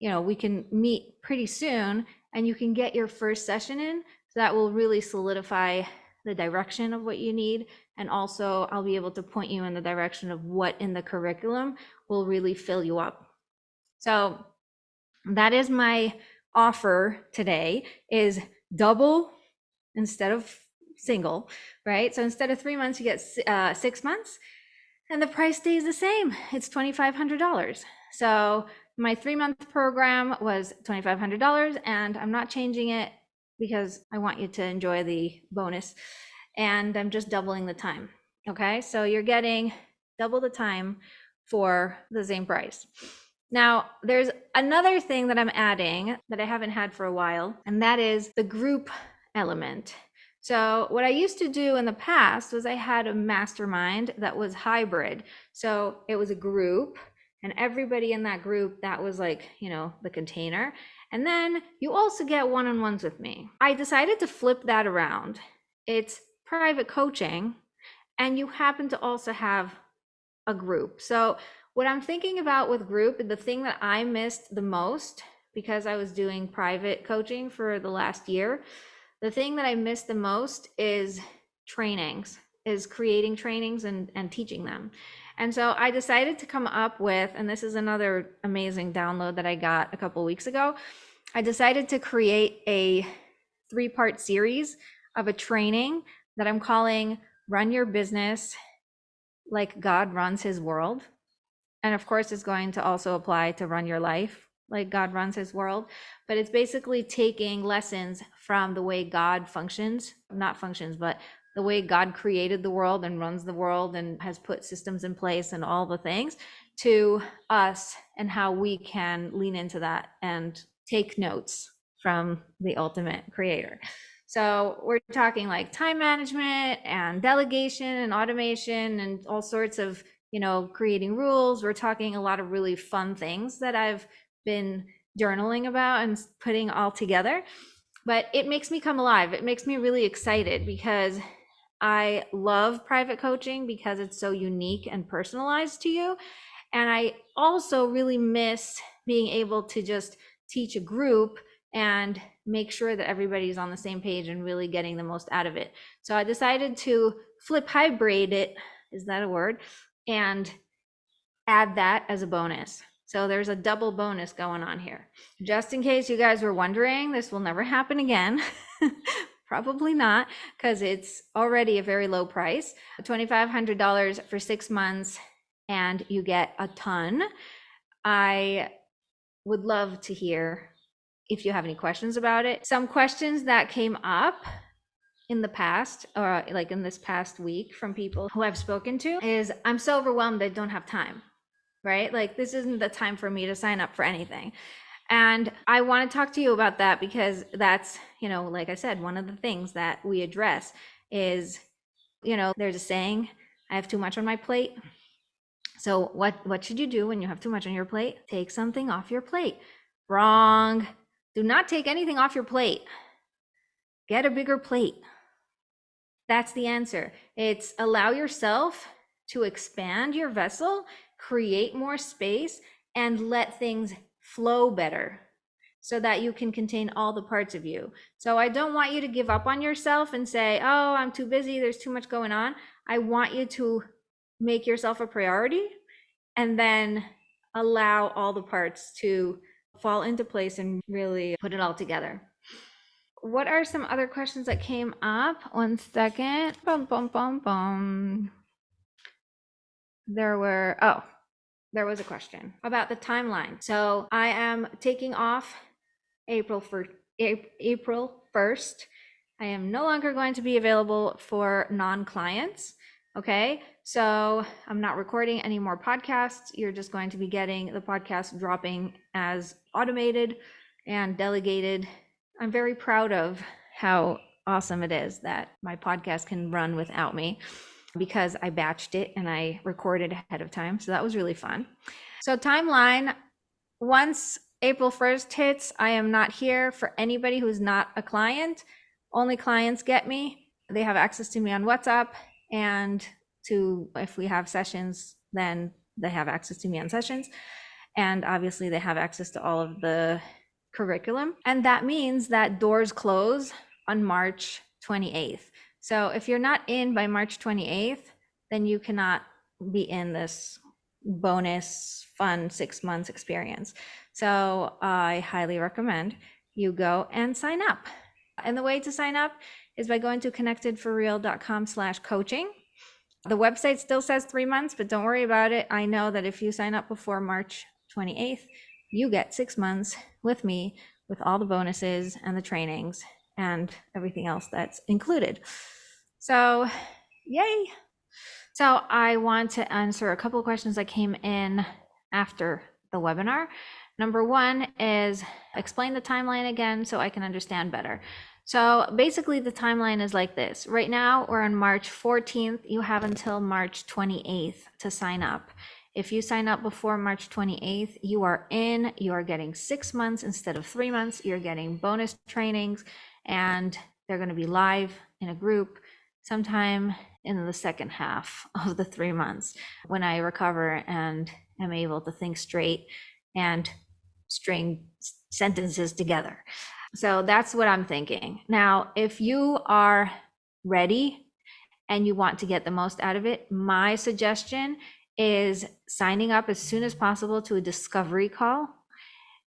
we can meet pretty soon and you can get your first session in. So that will really solidify the direction of what you need. And also I'll be able to point you in the direction of what in the curriculum will really fill you up. So that is my offer today, is double instead of single, right? So instead of 3 months, you get 6 months and the price stays the same. It's $2,500. So my 3-month program was $2,500 and I'm not changing it because I want you to enjoy the bonus, and I'm just doubling the time. Okay, so you're getting double the time for the same price. Now, there's another thing that I'm adding that I haven't had for a while, and that is the group element. So what I used to do in the past was I had a mastermind that was hybrid. So it was a group, and everybody in that group, that was like, the container. And then you also get one-on-ones with me. I decided to flip that around. It's private coaching, and you happen to also have a group. So what I'm thinking about with group, the thing that I missed the most, because I was doing private coaching for the last year, the thing that I missed the most is trainings, is creating trainings and teaching them. And so I decided to come up with, and this is another amazing download that I got a couple weeks ago, I decided to create a 3-part series of a training that I'm calling Run Your Business like God runs his world. And of course, it's going to also apply to run your life like God runs his world. But it's basically taking lessons from the way God functions, not functions, but the way God created the world and runs the world and has put systems in place and all the things to us, and how we can lean into that and take notes from the ultimate creator. So we're talking like time management and delegation and automation and all sorts of, creating rules. We're talking a lot of really fun things that I've been journaling about and putting all together. But it makes me come alive. It makes me really excited because I love private coaching because it's so unique and personalized to you. And I also really miss being able to just teach a group and make sure that everybody's on the same page and really getting the most out of it. So I decided to flip hybrid it, is that a word? And add that as a bonus. So there's a double bonus going on here. Just in case you guys were wondering, this will never happen again. Probably not, because it's already a very low price, $2,500 for 6 months, and you get a ton. I would love to hear if you have any questions about it. Some questions that came up in the past, or like in this past week from people who I've spoken to, is I'm so overwhelmed I don't have time, right? Like this isn't the time for me to sign up for anything. And I want to talk to you about that because that's, like I said, one of the things that we address is, there's a saying, I have too much on my plate. So what should you do when you have too much on your plate? Take something off your plate. Wrong. Do not take anything off your plate. Get a bigger plate. That's the answer. It's allow yourself to expand your vessel, create more space, and let things flow better so that you can contain all the parts of you. So I don't want you to give up on yourself and say, oh, I'm too busy, there's too much going on. I want you to make yourself a priority and then allow all the parts to fall into place and really put it all together. What are some other questions that came up? One second. There was a question about the timeline. So I am taking off April 1st. I am no longer going to be available for non-clients. Okay, so I'm not recording any more podcasts. You're just going to be getting the podcast dropping as automated and delegated. I'm very proud of how awesome it is that my podcast can run without me because I batched it and I recorded ahead of time. So that was really fun. So timeline, once April 1st hits, I am not here for anybody who's not a client. Only clients get me. They have access to me on WhatsApp, and if we have sessions, then they have access to me on sessions. And obviously they have access to all of the curriculum. And that means that doors close on March 28th. So if you're not in by March 28th, then you cannot be in this bonus fun 6 months experience. So I highly recommend you go and sign up. And the way to sign up is by going to connectedforreal.com/coaching. The website still says 3 months, but don't worry about it. I know that if you sign up before March 28th, you get 6 months with me with all the bonuses and the trainings and everything else that's included. So yay. So I want to answer a couple of questions that came in after the webinar. Number one is explain the timeline again so I can understand better. So basically the timeline is like this. Right now we're on March 14th. You have until March 28th to sign up. If you sign up before March 28th, you are getting 6 months instead of 3 months. You're getting bonus trainings and they're going to be live in a group sometime in the second half of the 3 months when I recover and am able to think straight and string sentences together. So that's what I'm thinking. Now, if you are ready and you want to get the most out of it, my suggestion is signing up as soon as possible to a discovery call.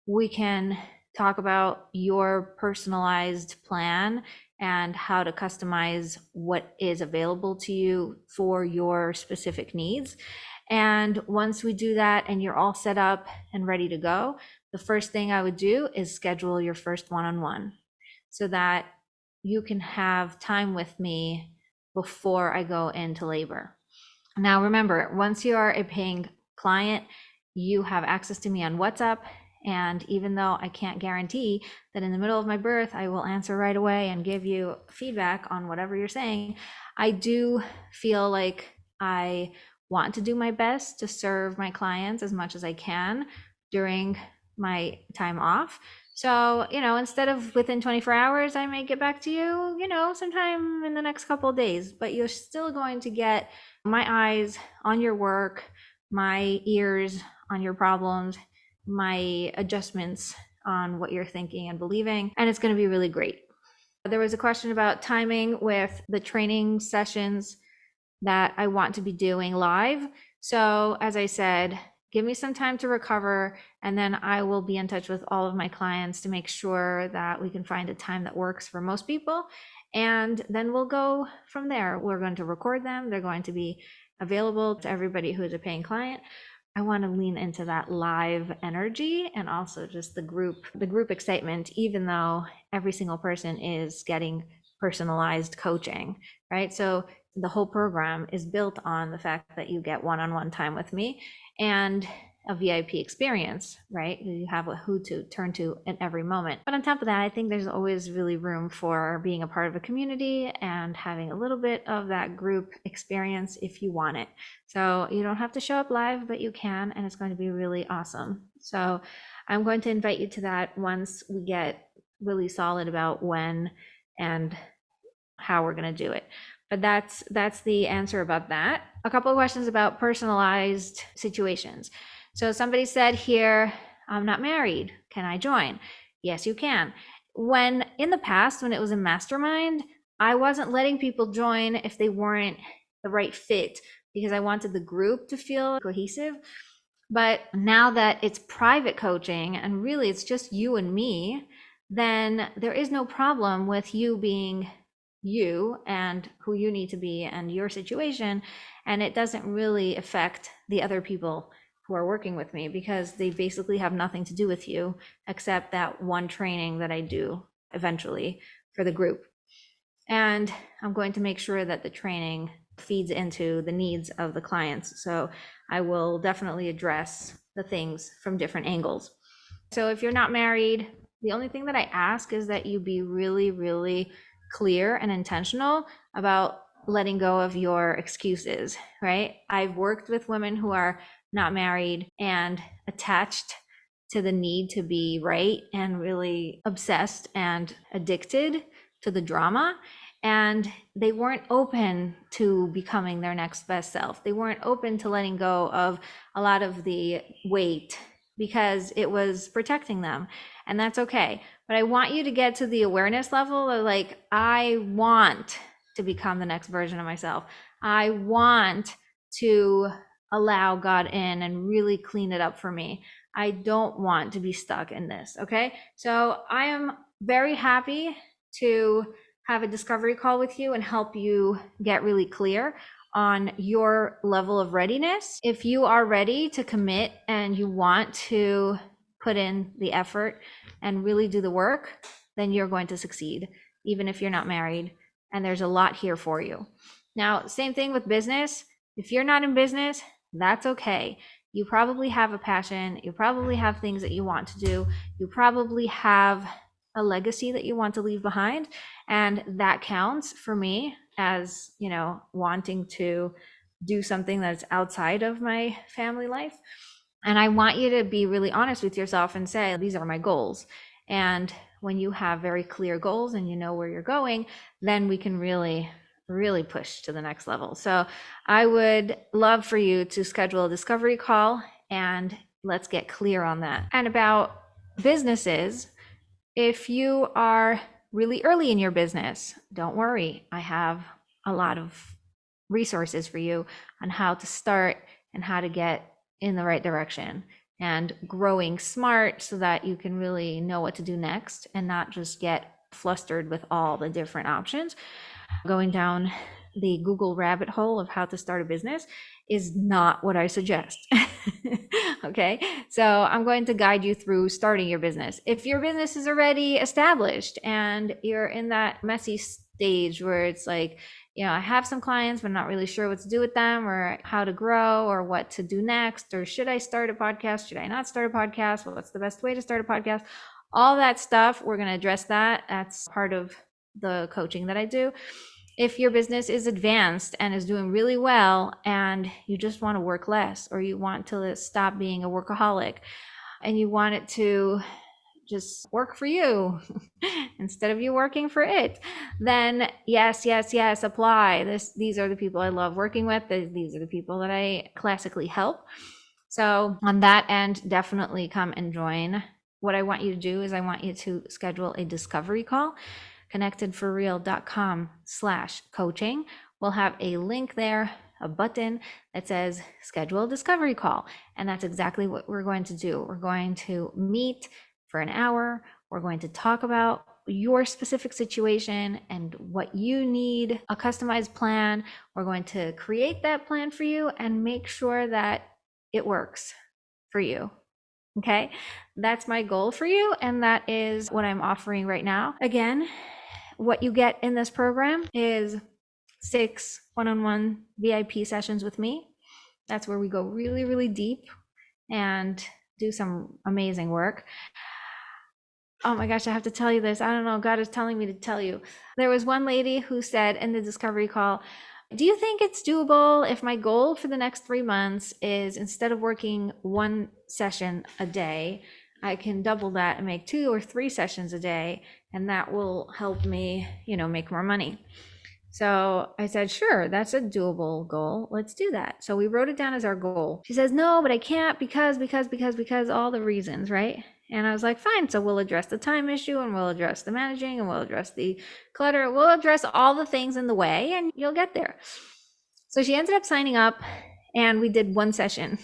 We can talk about your personalized plan and how to customize what is available to you for your specific needs. And once we do that and you're all set up and ready to go, the first thing I would do is schedule your first one-on-one so that you can have time with me before I go into labor. Now, remember, once you are a paying client, you have access to me on WhatsApp. And even though I can't guarantee that in the middle of my birth, I will answer right away and give you feedback on whatever you're saying, I do feel like I want to do my best to serve my clients as much as I can during my time off. So, instead of within 24 hours, I may get back to you, sometime in the next couple of days, but you're still going to get my eyes on your work, my ears on your problems, my adjustments on what you're thinking and believing, and it's going to be really great. There was a question about timing with the training sessions that I want to be doing live. So as I said, give me some time to recover, and then I will be in touch with all of my clients to make sure that we can find a time that works for most people. And then we'll go from there. We're going to record them. They're going to be available to everybody who is a paying client. I want to lean into that live energy and also just the group excitement, even though every single person is getting personalized coaching, right? So the whole program is built on the fact that you get one-on-one time with me and a VIP experience, right? You have who to turn to at every moment. But on top of that, I think there's always really room for being a part of a community and having a little bit of that group experience if you want it. So you don't have to show up live, but you can, and it's going to be really awesome. So I'm going to invite you to that once we get really solid about when and how we're going to do it. But that's the answer about that. A couple of questions about personalized situations. So somebody said here, I'm not married. Can I join? Yes, you can. When in the past, when it was a mastermind, I wasn't letting people join if they weren't the right fit because I wanted the group to feel cohesive. But now that it's private coaching and really it's just you and me, then there is no problem with you being you and who you need to be and your situation. And it doesn't really affect the other people who are working with me because they basically have nothing to do with you except that one training that I do eventually for the group. And I'm going to make sure that the training feeds into the needs of the clients. So I will definitely address the things from different angles. So if you're not married, the only thing that I ask is that you be really, really clear and intentional about letting go of your excuses, right? I've worked with women who are not married and attached to the need to be right and really obsessed and addicted to the drama. And they weren't open to becoming their next best self. They weren't open to letting go of a lot of the weight because it was protecting them. And that's okay. But I want you to get to the awareness level of like, I want to become the next version of myself. I want to allow God in and really clean it up for me. I don't want to be stuck in this. Okay. So I am very happy to have a discovery call with you and help you get really clear on your level of readiness. If you are ready to commit and you want to put in the effort and really do the work, then you're going to succeed, even if you're not married. And there's a lot here for you. Now, same thing with business. If you're not in business, that's okay. You probably have a passion. You probably have things that you want to do. You probably have a legacy that you want to leave behind. And that counts for me as, wanting to do something that's outside of my family life. And I want you to be really honest with yourself and say, these are my goals. And when you have very clear goals and you know where you're going, then we can really push to the next level. So I would love for you to schedule a discovery call and let's get clear on that. And about businesses, if you are really early in your business, don't worry. I have a lot of resources for you on how to start and how to get in the right direction and growing smart so that you can really know what to do next and not just get flustered with all the different options. Going down the Google rabbit hole of how to start a business is not what I suggest. Okay, so I'm going to guide you through starting your business. If your business is already established and you're in that messy stage where it's like, I have some clients, but I'm not really sure what to do with them or how to grow or what to do next, or should I start a podcast? Should I not start a podcast? What's the best way to start a podcast? All that stuff, we're going to address that. That's part of the coaching that I do. If your business is advanced and is doing really well and you just want to work less, or you want to stop being a workaholic and you want it to just work for you instead of you working for it, then yes, apply. These are the people I love working with. These are the people that I classically help. So on that end, definitely come and join. What I want you to do is I want you to schedule a discovery call. connectedforreal.com/coaching. We'll have a link there, a button that says schedule a discovery call. And that's exactly what we're going to do. We're going to meet for an hour. We're going to talk about your specific situation and what you need, a customized plan. We're going to create that plan for you and make sure that it works for you. Okay, that's my goal for you. And that is what I'm offering right now. Again, what you get in this program is 6 one-on-one VIP sessions with me. That's where we go really, really deep and do some amazing work. Oh my gosh, I have to tell you this. I don't know, God is telling me to tell you. There was one lady who said in the discovery call, do you think it's doable if my goal for the next 3 months is, instead of working 1 session a day, I can double that and make 2 or 3 sessions a day, and that will help me, make more money. So I said, sure, that's a doable goal. Let's do that. So we wrote it down as our goal. She says, no, but I can't because all the reasons, right? And I was like, fine. So we'll address the time issue, and we'll address the managing, and we'll address the clutter. We'll address all the things in the way, and you'll get there. So she ended up signing up, and we did 1 session.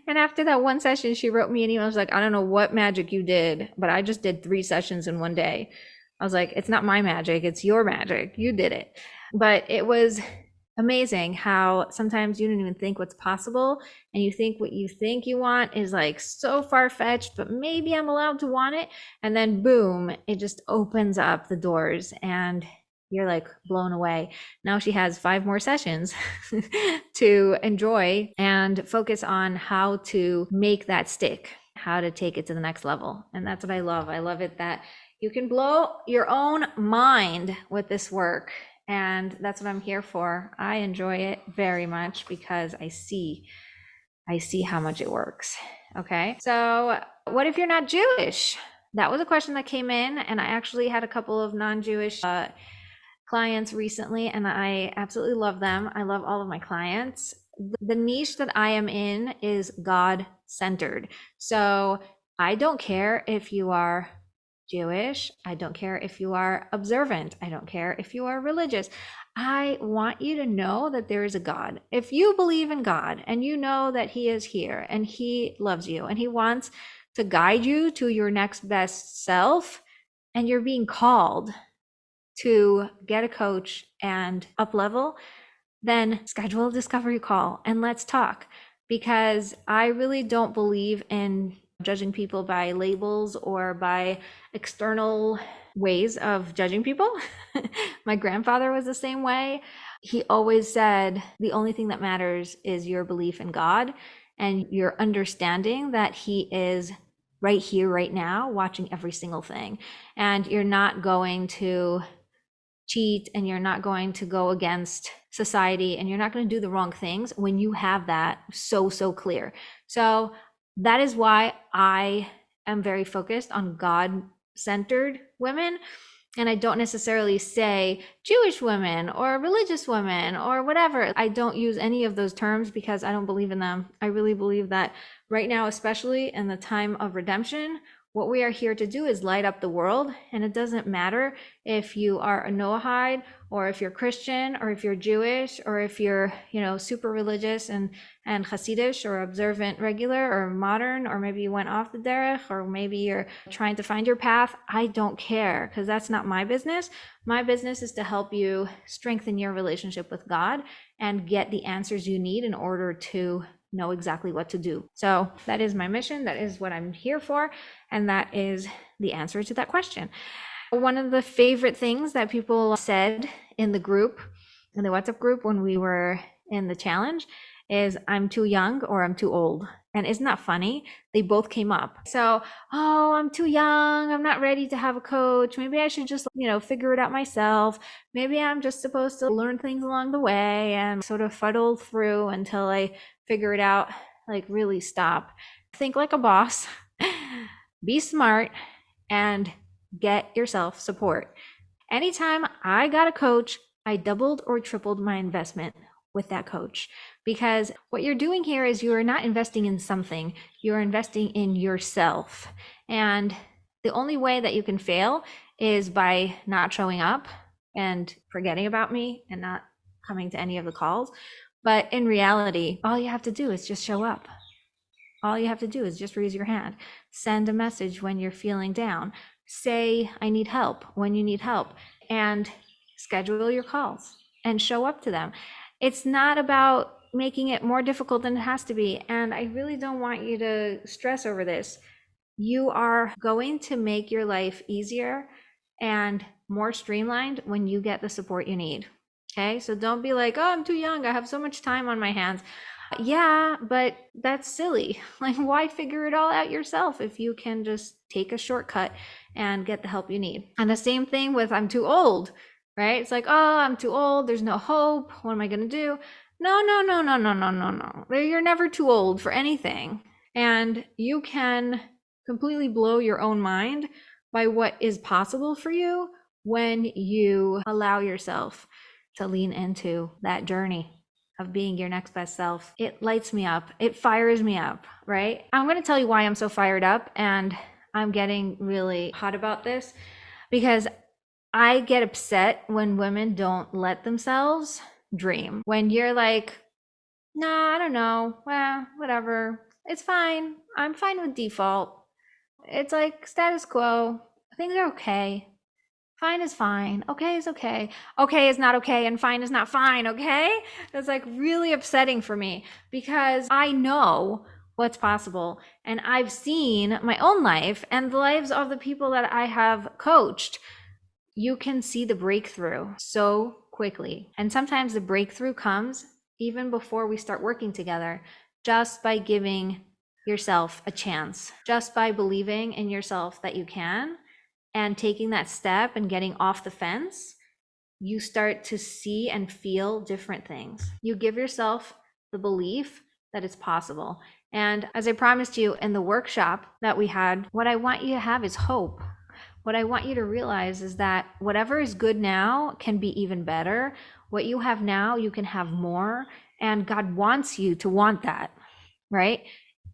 And after that 1 session, she wrote me an email. I was like, I don't know what magic you did, but I just did 3 sessions in 1 day. I was like, it's not my magic, it's your magic. You did it. But it was amazing how sometimes you don't even think what's possible, and you think what you think you want is like so far-fetched, but maybe I'm allowed to want it. And then boom, it just opens up the doors and you're like blown away. Now she has 5 more sessions to enjoy and focus on how to make that stick, how to take it to the next level. And that's what I love. I love it that you can blow your own mind with this work. And that's what I'm here for. I enjoy it very much because I see how much it works. Okay. So what if you're not Jewish? That was a question that came in, and I actually had a couple of non-Jewish clients recently, and I absolutely love them. I love all of my clients. The niche that I am in is God-centered. So I don't care if you are Jewish. I don't care if you are observant. I don't care if you are religious. I want you to know that there is a God. If you believe in God and you know that He is here and He loves you and He wants to guide you to your next best self, and you're being called to get a coach and up level, then schedule a discovery call and let's talk. Because I really don't believe in judging people by labels or by external ways of judging people. My grandfather was the same way. He always said, the only thing that matters is your belief in God and your understanding that He is right here, right now, watching every single thing. And you're not going to cheat, and you're not going to go against society, and you're not going to do the wrong things when you have that so clear. So that is why I am very focused on God-centered women. And I don't necessarily say Jewish women or religious women or whatever. I don't use any of those terms because I don't believe in them. I really believe that right now, especially in the time of redemption, what we are here to do is light up the world. And it doesn't matter if you are a Noahide, or if you're Christian, or if you're Jewish, or if you're, super religious and Hasidish, or observant regular, or modern, or maybe you went off the derech, or maybe you're trying to find your path. I don't care, because that's not my business. My business is to help you strengthen your relationship with God and get the answers you need in order to know exactly what to do. So that is my mission. That is what I'm here for. And that is the answer to that question. One of the favorite things that people said in the group, in the WhatsApp group when we were in the challenge, is I'm too young or I'm too old. And isn't that funny? They both came up. So, I'm too young. I'm not ready to have a coach. Maybe I should just, figure it out myself. Maybe I'm just supposed to learn things along the way and sort of fuddle through until I figure it out. Like, really stop. Think like a boss. Be smart and get yourself support. Anytime I got a coach, I doubled or tripled my investment with that coach, because what you're doing here is you are not investing in something, you're investing in yourself. And the only way that you can fail is by not showing up and forgetting about me and not coming to any of the calls. But in reality, all you have to do is just show up. All you have to do is just raise your hand, send a message when you're feeling down, say I need help when you need help, and schedule your calls and show up to them. It's not about making it more difficult than it has to be. And I really don't want you to stress over this. You are going to make your life easier and more streamlined when you get the support you need. Okay, so don't be like, I'm too young, I have so much time on my hands. Yeah, but that's silly. Like, why figure it all out yourself if you can just take a shortcut and get the help you need? And the same thing with I'm too old, right? It's like, I'm too old, there's no hope, what am I going to do? No. You're never too old for anything. And you can completely blow your own mind by what is possible for you when you allow yourself to lean into that journey of being your next best self. It lights me up. It fires me up, right? I'm going to tell you why I'm so fired up, and I'm getting really hot about this because I get upset when women don't let themselves dream. When you're like, nah, I don't know. Well, whatever. It's fine. I'm fine with default. It's like status quo. Things are okay. Fine is fine. Okay is okay. Okay is not okay, and fine is not fine, okay? That's like really upsetting for me because I know what's possible. And I've seen my own life and the lives of the people that I have coached. You can see the breakthrough so quickly. And sometimes the breakthrough comes even before we start working together, just by giving yourself a chance, just by believing in yourself that you can. And taking that step and getting off the fence, you start to see and feel different things. You give yourself the belief that it's possible. And as I promised you in the workshop that we had, what I want you to have is hope. What I want you to realize is that whatever is good now can be even better. What you have now, you can have more. And God wants you to want that, right?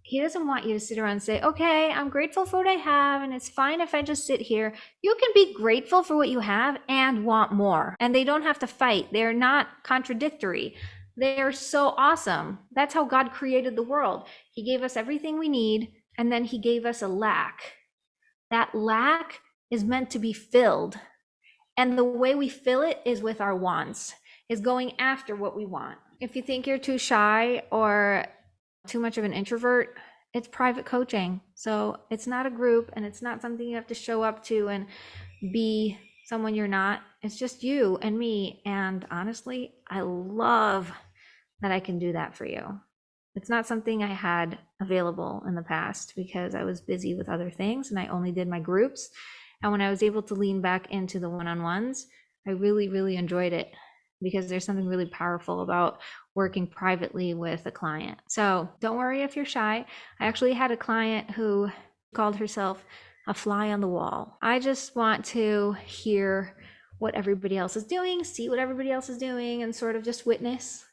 He doesn't want you to sit around and say, okay, I'm grateful for what I have, and it's fine if I just sit here. You can be grateful for what you have and want more. And they don't have to fight. They're not contradictory. They're so awesome. That's how God created the world. He gave us everything we need, and then he gave us a lack. That lack is meant to be filled. And the way we fill it is with our wants, is going after what we want. If you think you're too shy or too much of an introvert, it's private coaching. So it's not a group, and it's not something you have to show up to and be someone you're not. It's just you and me. And honestly, I love that I can do that for you. It's not something I had available in the past because I was busy with other things and I only did my groups. And when I was able to lean back into the one-on-ones, I really, really enjoyed it because there's something really powerful about working privately with a client. So don't worry if you're shy. I actually had a client who called herself a fly on the wall. I just want to hear what everybody else is doing, see what everybody else is doing, and sort of just witness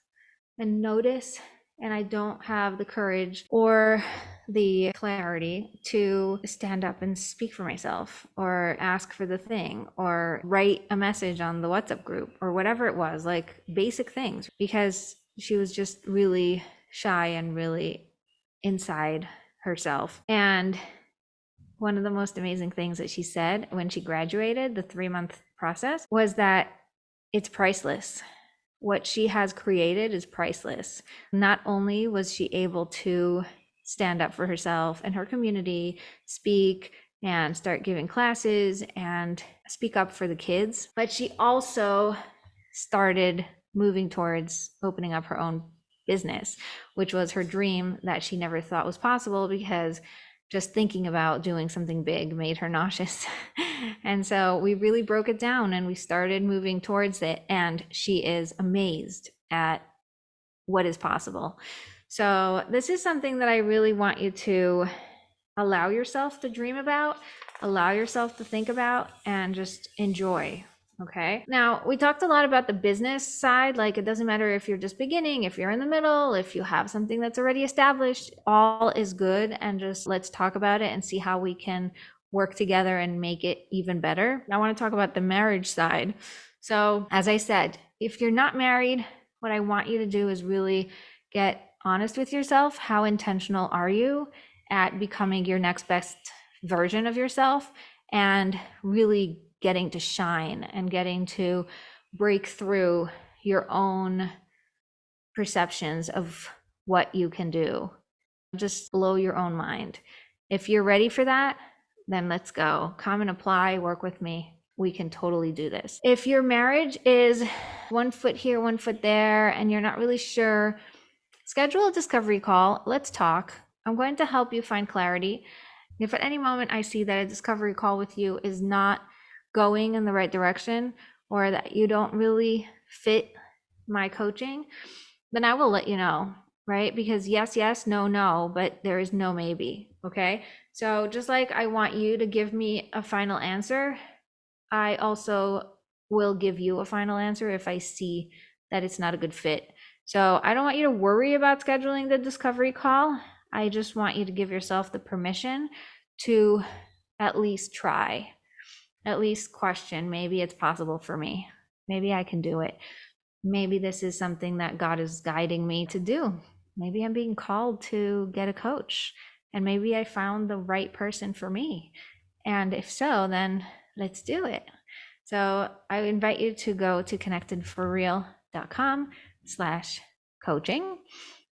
and notice. And I don't have the courage or the clarity to stand up and speak for myself, or ask for the thing, or write a message on the WhatsApp group, or whatever it was, like basic things, because she was just really shy and really inside herself. And one of the most amazing things that she said when she graduated, the 3-month process, was that it's priceless. What she has created is priceless. Not only was she able to stand up for herself and her community, speak and start giving classes and speak up for the kids, but she also started moving towards opening up her own business, which was her dream that she never thought was possible, because just thinking about doing something big made her nauseous. And so we really broke it down and we started moving towards it. And she is amazed at what is possible. So this is something that I really want you to allow yourself to dream about, allow yourself to think about, and just enjoy. Okay. Now, we talked a lot about the business side. Like, it doesn't matter if you're just beginning, if you're in the middle, if you have something that's already established, all is good. And just let's talk about it and see how we can work together and make it even better. I want to talk about the marriage side. So, as I said, if you're not married, what I want you to do is really get honest with yourself. How intentional are you at becoming your next best version of yourself, and really getting to shine and getting to break through your own perceptions of what you can do. Just blow your own mind. If you're ready for that, then let's go. Come and apply, work with me. We can totally do this. If your marriage is 1 foot here, 1 foot there, and you're not really sure, schedule a discovery call. Let's talk. I'm going to help you find clarity. If at any moment I see that a discovery call with you is not going in the right direction, or that you don't really fit my coaching, then I will let you know, right? Because yes, yes, no, no, but there is no maybe. Okay. So just like I want you to give me a final answer, I also will give you a final answer if I see that it's not a good fit. So I don't want you to worry about scheduling the discovery call. I just want you to give yourself the permission to at least try, at least question. Maybe it's possible for me. Maybe I can do it. Maybe this is something that God is guiding me to do. Maybe I'm being called to get a coach, and maybe I found the right person for me. And if so, then let's do it. So I invite you to go to connectedforreal.com/coaching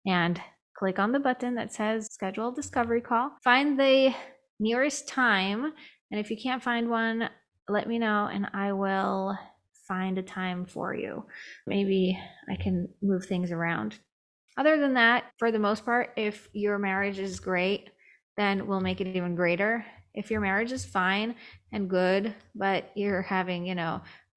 and click on the button that says schedule discovery call. Find the nearest time. And if you can't find one, let me know and I will find a time for you. Maybe I can move things around. Other than that, for the most part, if your marriage is great, then we'll make it even greater. If your marriage is fine and good, but you're having,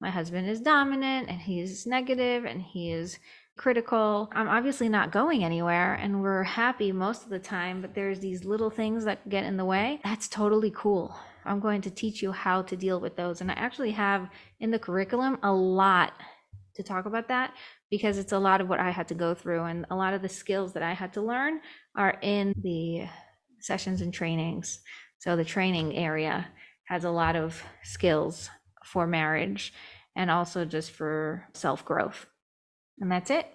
my husband is dominant and he's negative and he is critical, I'm obviously not going anywhere and we're happy most of the time, but there's these little things that get in the way. That's totally cool. I'm going to teach you how to deal with those. And I actually have in the curriculum a lot to talk about that, because it's a lot of what I had to go through, and a lot of the skills that I had to learn are in the sessions and trainings. So the training area has a lot of skills for marriage and also just for self-growth. And that's it.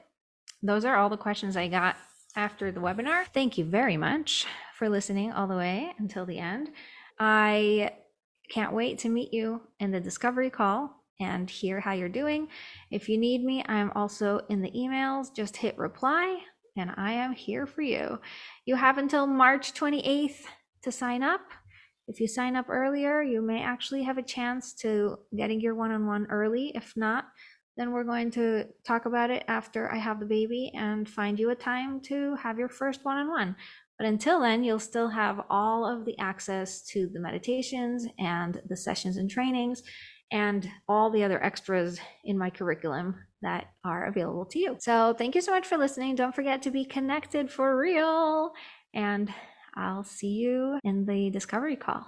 Those are all the questions I got after the webinar. Thank you very much for listening all the way until the end. I can't wait to meet you in the discovery call and hear how you're doing. If you need me, I'm also in the emails. Just hit reply and I am here for you. You have until March 28th to sign up. If you sign up earlier, you may actually have a chance to getting your one-on-one early. If not, then we're going to talk about it after I have the baby and find you a time to have your first one-on-one. But until then, you'll still have all of the access to the meditations and the sessions and trainings and all the other extras in my curriculum that are available to you. So thank you so much for listening. Don't forget to be connected for real. And I'll see you in the discovery call.